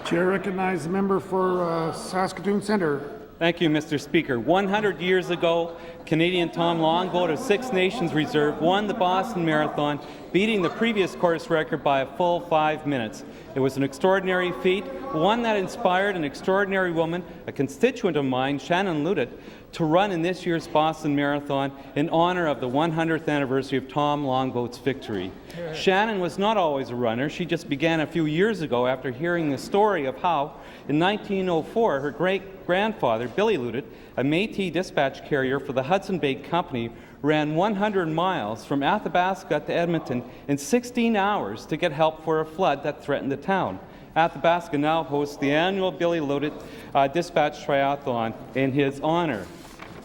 Chair recognizes the member for Saskatoon Centre. Thank you, Mr. Speaker. 100 years ago, Canadian Tom Longboat of Six Nations Reserve won the Boston Marathon, beating the previous course record by a full 5 minutes. It was an extraordinary feat, one that inspired an extraordinary woman, a constituent of mine, Shannon Loutit, to run in this year's Boston Marathon in honor of the 100th anniversary of Tom Longboat's victory. Shannon was not always a runner. She just began a few years ago after hearing the story of how, in 1904, her great-grandfather, Billy Loutit, a Métis dispatch carrier for the Hudson Bay Company, ran 100 miles from Athabasca to Edmonton in 16 hours to get help for a flood that threatened the town. Athabasca now hosts the annual Billy Loutit Dispatch Triathlon in his honor.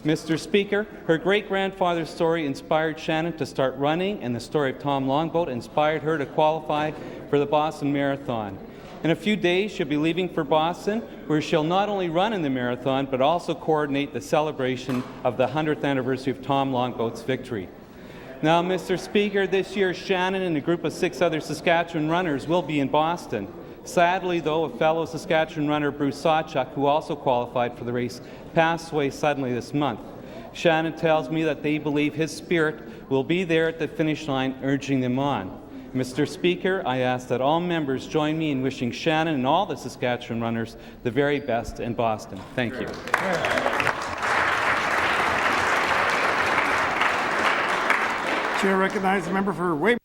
Mr. Speaker, her great-grandfather's story inspired Shannon to start running, and the story of Tom Longboat inspired her to qualify for the Boston Marathon. In a few days, she'll be leaving for Boston, where she'll not only run in the marathon, but also coordinate the celebration of the 100th anniversary of Tom Longboat's victory. Now, Mr. Speaker, this year Shannon and a group of 6 other Saskatchewan runners will be in Boston. Sadly, though, a fellow Saskatchewan runner, Bruce Sawchuk, who also qualified for the race, passed away suddenly this month. Shannon tells me that they believe his spirit will be there at the finish line, urging them on. Mr. Speaker, I ask that all members join me in wishing Shannon and all the Saskatchewan runners the very best in Boston. Thank you. Chair recognizes the member for Weymouth.